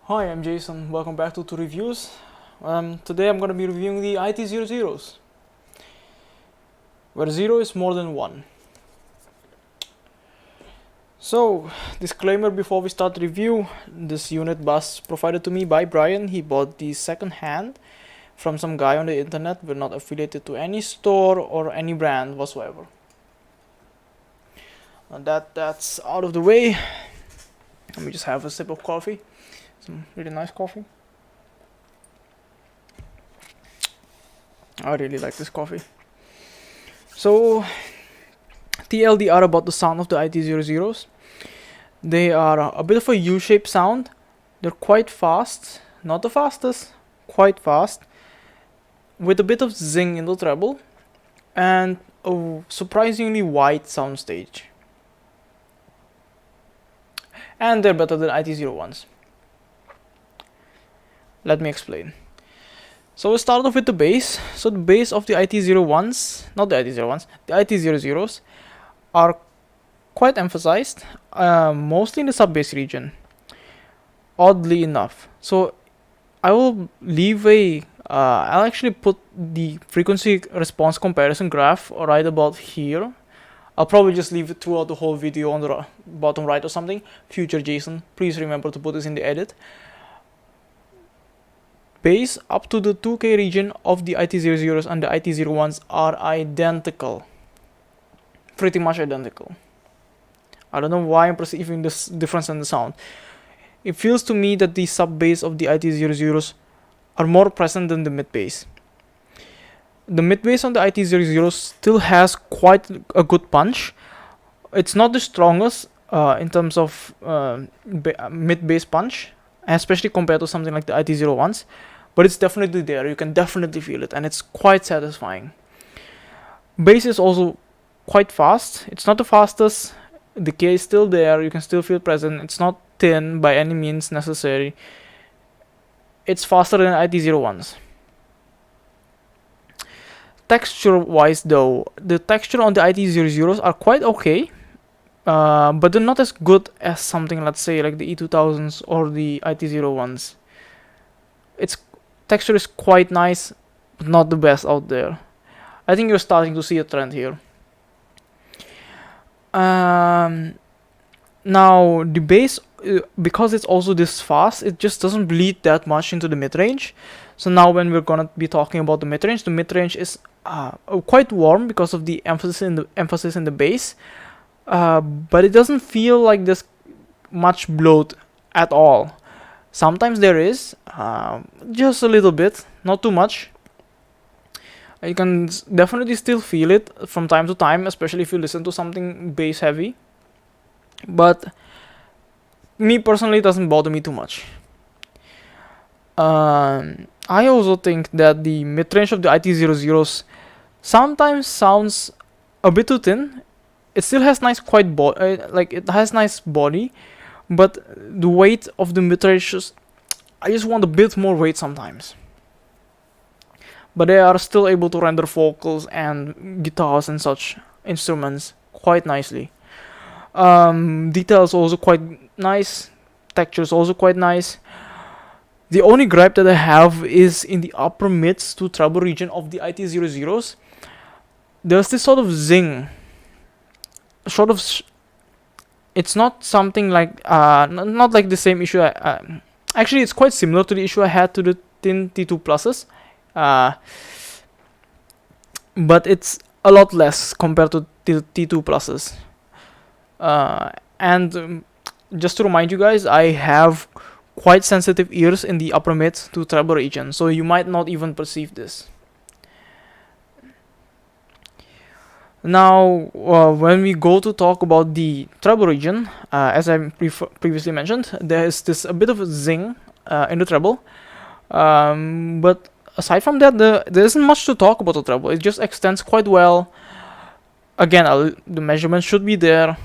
Hi, I'm Jason. Welcome back to Reviews. Today I'm going to be reviewing the IT00s, where 0 is more than 1. So, disclaimer before we start the review, this unit was provided to me by Brian. He bought the second hand from some guy on the internet. We're not affiliated to any store or any brand whatsoever. That's out of the way. Let me just have a sip of coffee. Some really nice coffee. I really like this coffee. So, TLDR about the sound of the IT00s. They are a bit of a U-shaped sound. They're quite fast, not the fastest, quite fast, with a bit of zing in the treble, and a surprisingly wide soundstage. And they're better than IT01s. Let me explain. So we start off with the bass. So the bass of the IT01s, not the IT01s, the IT00s are quite emphasized, mostly in the sub-bass region, oddly enough. So I will leave I'll actually put the frequency response comparison graph right about here. I'll probably just leave it throughout the whole video on the bottom right or something. Future Jason, please remember to put this in the edit. Bass up to the 2K region of the IT00s and the IT01s are identical. Pretty much identical. I don't know why I'm perceiving this difference in the sound. It feels to me that the sub-bass of the IT00s are more present than the mid-bass. The mid-bass on the IT00s still has quite a good punch. It's not the strongest in terms of mid-bass punch, especially compared to something like the IT01s, but it's definitely there. You can definitely feel it, and it's quite satisfying. Bass is also quite fast. It's not the fastest. The decay is still there. You can still feel present. It's not thin by any means necessary. It's faster than IT01s. Texture wise though, the texture on the IT00s are quite okay, but they're not as good as something, let's say, like the E2000s or the IT01s. Its texture is quite nice, but not the best out there. I think you're starting to see a trend here. Now the bass, because it's also this fast, it just doesn't bleed that much into the mid-range. So now when we're gonna be talking about the mid-range is quite warm because of the emphasis in the bass, but it doesn't feel like there's much bloat at all. Sometimes there is, just a little bit, not too much. You can definitely still feel it from time to time, especially if you listen to something bass heavy. But me personally, it doesn't bother me too much. I also think that the mid-range of the IT00s sometimes sounds a bit too thin. It still has nice it has nice body, but the weight of the mid-range, I just want a bit more weight sometimes. But they are still able to render vocals and guitars and such instruments quite nicely. Details also quite nice. Texture is also quite nice. The only gripe that I have is in the upper mids to treble region of the IT00s. There's this sort of zing. It's not something like not like the same issue. Actually, it's quite similar to the issue I had to the thin T2 pluses. But it's a lot less compared to T2 pluses. And just to remind you guys, I have quite sensitive ears in the upper mid to treble region, so you might not even perceive this. Now, when we go to talk about the treble region, as I previously mentioned, there is a bit of a zing in the treble, but aside from that, there isn't much to talk about the treble. It just extends quite well. Again, the measurements should be there.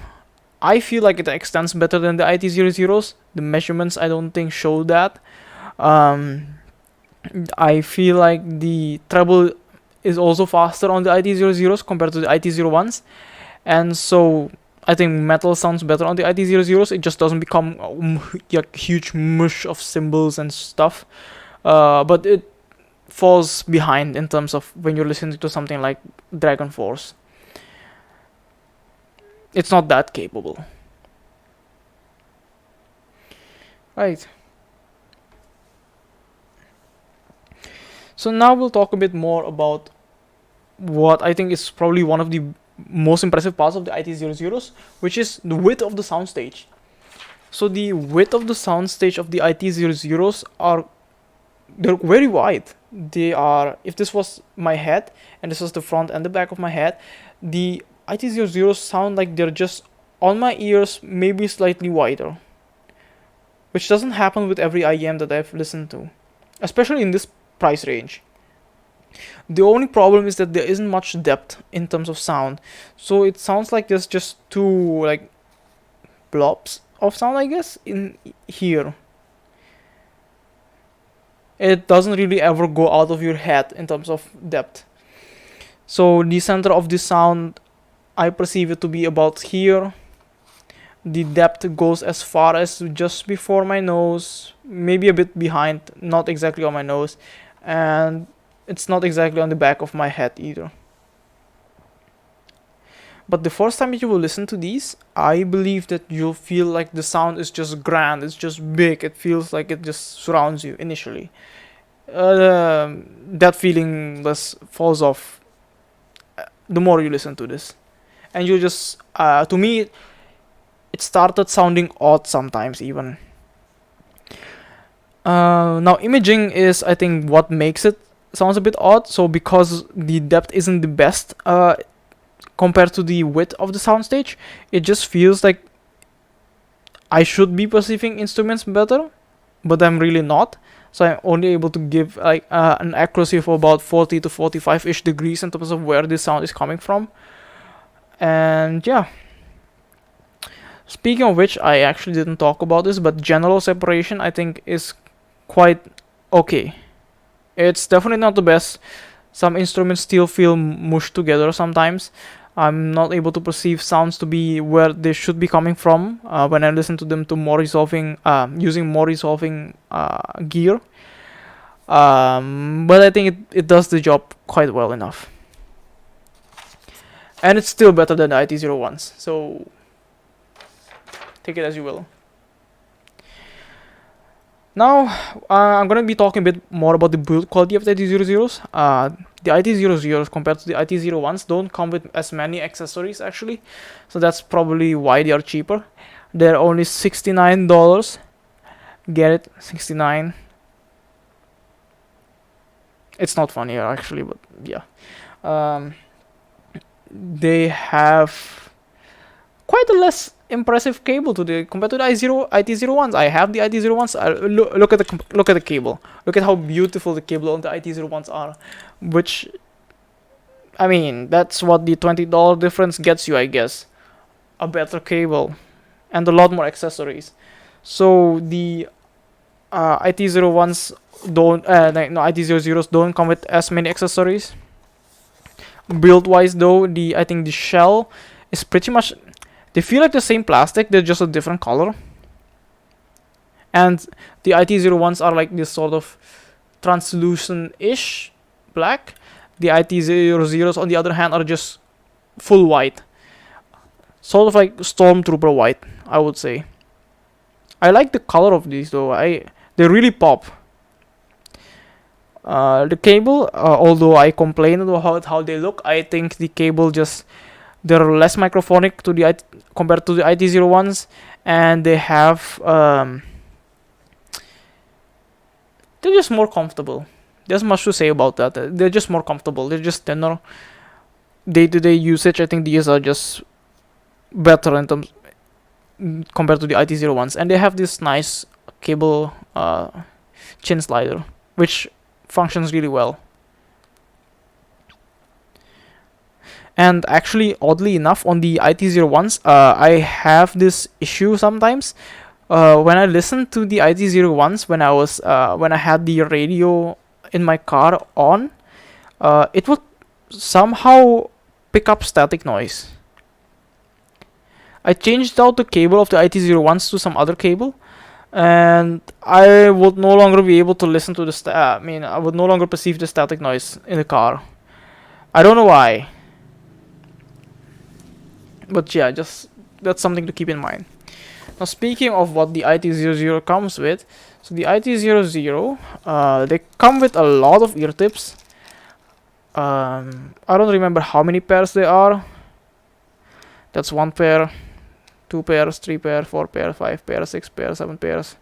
I feel like it extends better than the IT00s. The measurements, I don't think, show that. I feel like the treble is also faster on the IT00s compared to the IT01s. And so I think metal sounds better on the IT00s. It just doesn't become like huge mush of cymbals and stuff. But it falls behind in terms of when you're listening to something like Dragon Force. It's not that capable. Right. So now we'll talk a bit more about what I think is probably one of the most impressive parts of the IT00s, which is the width of the soundstage. So the width of the soundstage of the IT00s are, they're very wide. They are, if this was my head and this was the front and the back of my head, the IT00s sound like they're just on my ears, maybe slightly wider, which doesn't happen with every IEM that I've listened to, especially in this price range. The only problem is that there isn't much depth in terms of sound, so it sounds like there's just two like blobs of sound, I guess, in here. It doesn't really ever go out of your head in terms of depth. So the center of the sound, I perceive it to be about here. The depth goes as far as just before my nose, maybe a bit behind, not exactly on my nose, and it's not exactly on the back of my head either. But the first time you will listen to these, I believe that you'll feel like the sound is just grand, it's just big, it feels like it just surrounds you initially. That feeling just falls off the more you listen to this. And you just, to me, it started sounding odd sometimes even. Now imaging is, I think, what makes it sounds a bit odd. So because the depth isn't the best compared to the width of the soundstage, it just feels like I should be perceiving instruments better, but I'm really not. So I'm only able to give like an accuracy of about 40 to 45-ish degrees in terms of where this sound is coming from. And yeah. Speaking of which, I actually didn't talk about this, but general separation I think is quite okay. It's definitely not the best. Some instruments still feel mushed together sometimes. I'm not able to perceive sounds to be where they should be coming from when I listen to them to more resolving, using more resolving gear. But I think it does the job quite well enough. And it's still better than the IT01s, so take it as you will. Now, I'm going to be talking a bit more about the build quality of the IT00s. The IT00s compared to the IT01s don't come with as many accessories actually, so that's probably why they are cheaper. They're only $69. Get it? 69. It's not funny actually, but yeah. They have quite a less impressive cable to the compared to the IT01s. I have the IT01s. Look at the cable. Look at how beautiful the cable on the IT01s are. Which, I mean, that's what the $20 difference gets you, I guess. A better cable and a lot more accessories. So the IT01s don't, IT00s don't come with as many accessories. Build wise though, I think the shell is pretty much, they feel like the same plastic, they're just a different color. And the IT01s are like this sort of translucent-ish black. The IT00s on the other hand are just full white. Sort of like Stormtrooper white, I would say. I like the color of these though. They really pop. The cable, although I complain about how they look, I think the cable just, they're less microphonic to the compared to the IT01s, and they have they're just more comfortable. There's much to say about that. They're just more comfortable. They're just thinner. Day-to-day usage, I think these are just better in terms compared to the IT01s, and they have this nice cable chin slider, which functions really well. And actually, oddly enough, on the IT01s, I have this issue sometimes. When I listen to the IT01s, when I had the radio in my car on, it would somehow pick up static noise. I changed out the cable of the IT01s to some other cable, and I would no longer be able to listen to the I would no longer perceive the static noise in the car. I don't know why, but yeah, just that's something to keep in mind. Now, speaking of what the IT00 comes with, so the IT00, they come with a lot of ear tips. I don't remember how many pairs there are. That's 1 pair, 2 pairs, 3 pair, 4 pair, 5 pairs, 6 pairs, 7 pairs,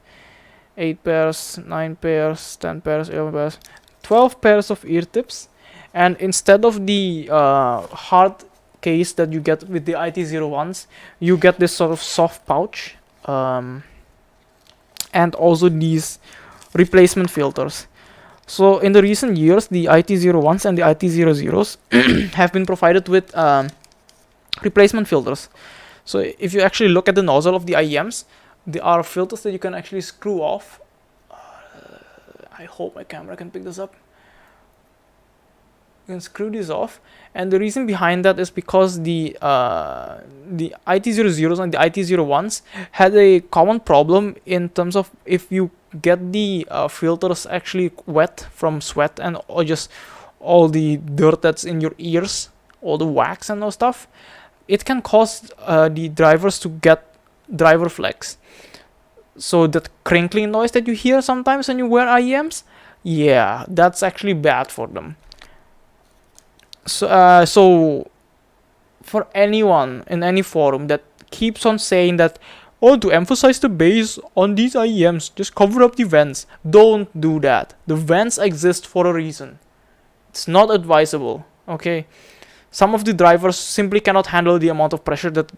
8 pairs, 9 pairs, 10 pairs, 11 pairs, 12 pairs of ear tips. And instead of the hard case that you get with the IT01s, you get this sort of soft pouch, and also these replacement filters. So in the recent years, the IT01s and the IT00s have been provided with replacement filters. So if you actually look at the nozzle of the IEMs, there are filters that you can actually screw off. I hope my camera can pick this up. You can screw these off, and the reason behind that is because the IT00s and the IT01s had a common problem in terms of if you get the filters actually wet from sweat and or just all the dirt that's in your ears, all the wax and all stuff, it can cause the drivers to get driver flex. So that crinkling noise that you hear sometimes when you wear IEMs, yeah, that's actually bad for them. So for anyone in any forum that keeps on saying that, oh, to emphasize the bass on these IEMs, just cover up the vents, don't do that. The vents exist for a reason. It's not advisable, okay? Some of the drivers simply cannot handle the amount of pressure that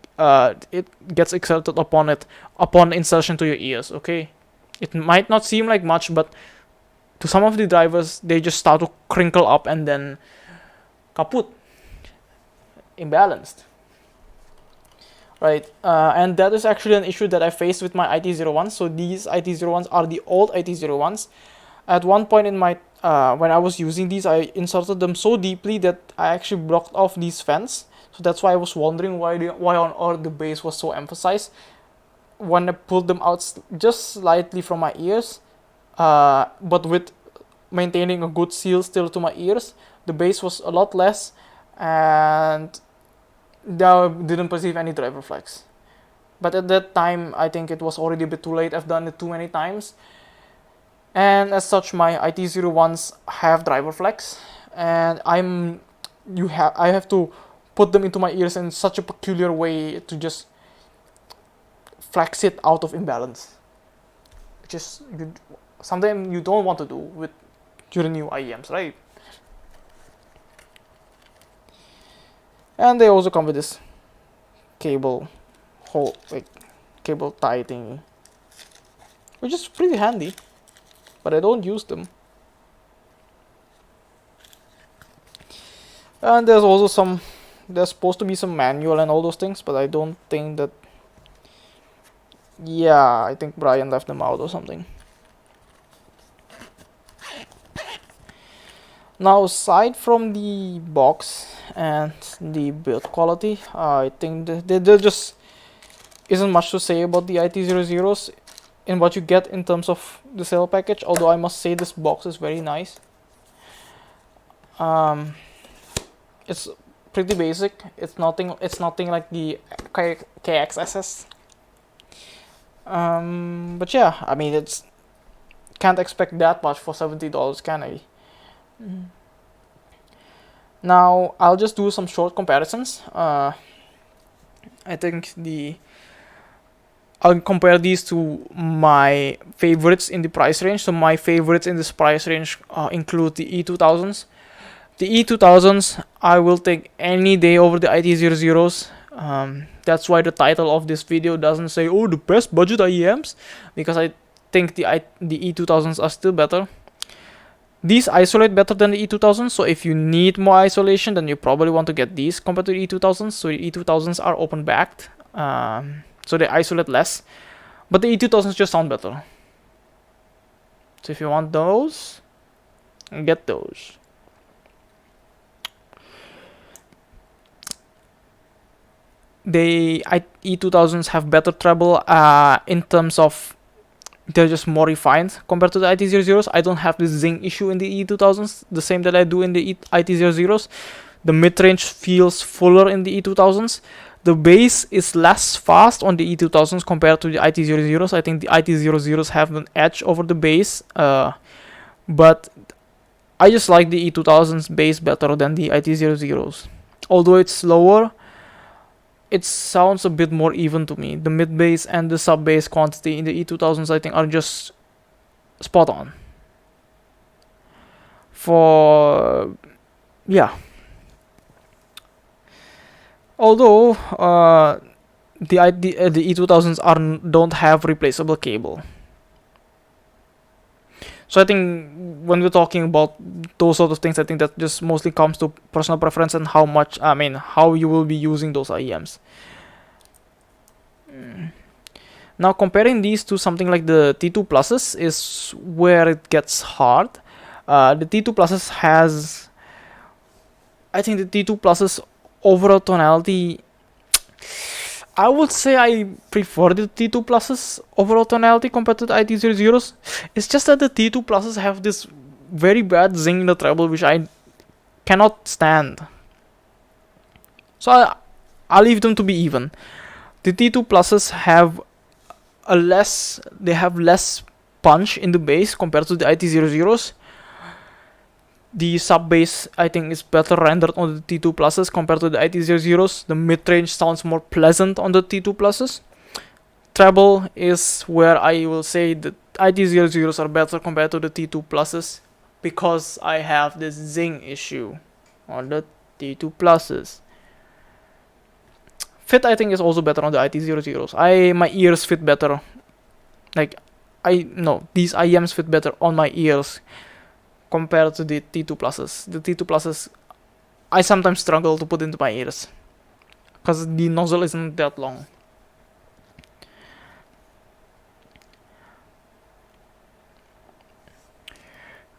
it gets exerted upon insertion to your ears, okay? It might not seem like much, but to some of the drivers, they just start to crinkle up and then kaput, imbalanced, right? And that is actually an issue that I faced with my IT01s. So these IT01s are the old IT01s. At one point in my when I was using these, I inserted them so deeply that I actually blocked off these fans. So that's why I was wondering why on earth the bass was so emphasized. When I pulled them out just slightly from my ears, but with maintaining a good seal still to my ears, the bass was a lot less, and I didn't perceive any driver flex. But at that time, I think it was already a bit too late. I've done it too many times, and as such, my IT01s have driver flex, and I have to put them into my ears in such a peculiar way to just flex it out of imbalance, which is something you don't want to do with your new IEMs, right? And they also come with this cable cable tie thingy, which is pretty handy, but I don't use them. And there's also there's supposed to be some manual and all those things, but I don't think that. Yeah, I think Brian left them out or something. Now, aside from the box and the build quality, I think there just isn't much to say about the IT00s in what you get in terms of the sale package, although I must say this box is very nice. It's pretty basic. It's nothing like the KXSS. But yeah, I mean, it's can't expect that much for $70, can I? Now I'll just do some short comparisons. I think I'll compare these to my favorites in the price range. So my favorites in this price range include the E2000s. The E2000s I will take any day over the IT00s. That's why the title of this video doesn't say, oh, the best budget IEMs, because I think the E2000s are still better. These isolate better than the E2000s, so if you need more isolation, then you probably want to get these compared to the E2000s. So the E2000s are open backed, so they isolate less, but the E2000s just sound better. So if you want those, get those. E2000s have better treble in terms of they're just more refined compared to the IT00s. I don't have this zing issue in the E2000s, the same that I do in the IT00s. The mid-range feels fuller in the E2000s. The bass is less fast on the E2000s compared to the IT00s. I think the IT00s have an edge over the bass, but I just like the E2000s bass better than the IT00s. Although it's slower, it sounds a bit more even to me. The mid bass and the sub bass quantity in the E2000s, I think, are just spot on. Yeah. Although the E2000s don't have replaceable cable. So I think when we're talking about those sort of things, I think that just mostly comes to personal preference and how you will be using those IEMs. Now comparing these to something like the T2 pluses is where it gets hard. The T2 pluses has, I think the T2 pluses overall tonality, I would say I prefer the T2 pluses overall tonality compared to the IT00s. It's just that the T2 pluses have this very bad zing in the treble which I cannot stand. So I'll leave them to be even. The T2 pluses have less punch in the bass compared to the IT00s. The sub bass I think is better rendered on the T2 pluses compared to the IT00s. The mid range sounds more pleasant on the T2 pluses. Treble is where I will say the IT00s are better compared to the T2 pluses because I have this zing issue on the T2 pluses. Fit I think is also better on the IT00s. My ears fit better. These IEMs fit better on my ears compared to the T2 pluses. The T2 pluses I sometimes struggle to put into my ears because the nozzle isn't that long.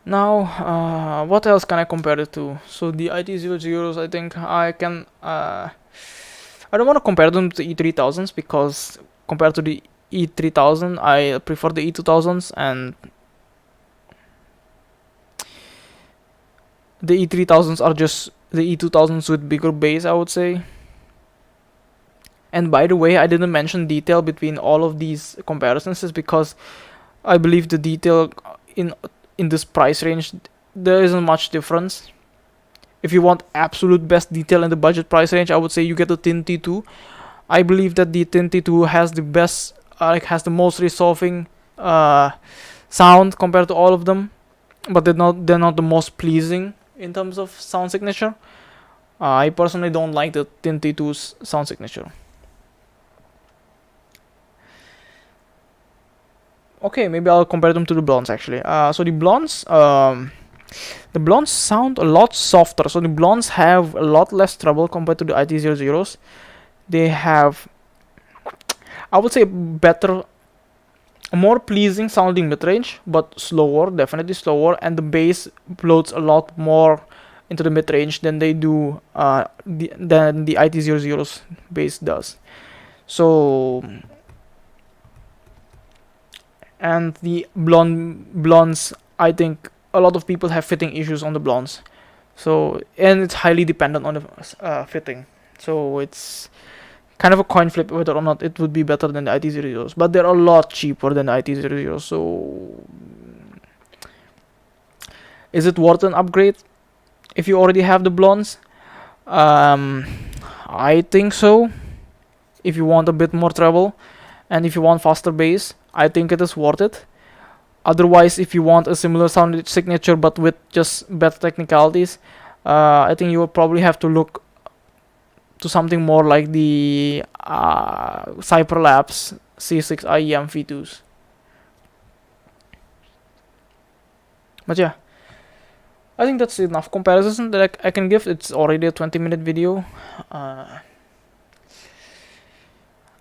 Now, what else can I compare it to? So the IT00s, I think I can. I don't want to compare them to the E3000s because compared to the E3000, I prefer the E2000s, and the E3000s are just the E2000s with bigger bass, I would say. And by the way, I didn't mention detail between all of these comparisons is because I believe the detail in this price range, there isn't much difference. If you want absolute best detail in the budget price range, I would say you get the Tin T2. I believe that the Tin T2 has the best, has the most resolving sound compared to all of them, but they're not the most pleasing in terms of sound signature. I personally don't like the Tin T2's sound signature. Okay, maybe I'll compare them to the blondes actually. So the blondes sound a lot softer. So the blondes have a lot less treble compared to the IT00s. They have, I would say, better, more pleasing sounding mid-range, but slower, definitely slower, and the bass bloats a lot more into the mid-range than they do than the IT00's bass does. So, and the blondes, I think a lot of people have fitting issues on the blondes. So, and it's highly dependent on the fitting. So it's kind of a coin flip whether or not it would be better than the IT00s, but they're a lot cheaper than the IT00s. So is it worth an upgrade if you already have the blondes? I think so. If you want a bit more treble and if you want faster bass, I think it is worth it. Otherwise, if you want a similar sound signature but with just better technicalities, I think you will probably have to look to something more like the Cyberlabs C6 IEM V2s. But yeah, I think that's enough comparison that I can give. It's already a 20-minute video.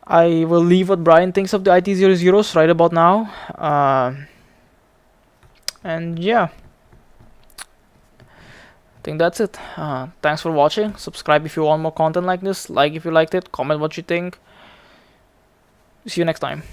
I will leave what Brian thinks of the IT00s right about now. And yeah, think that's it. Thanks for watching. Subscribe if you want more content like this. Like if you liked it. Comment what you think. See you next time.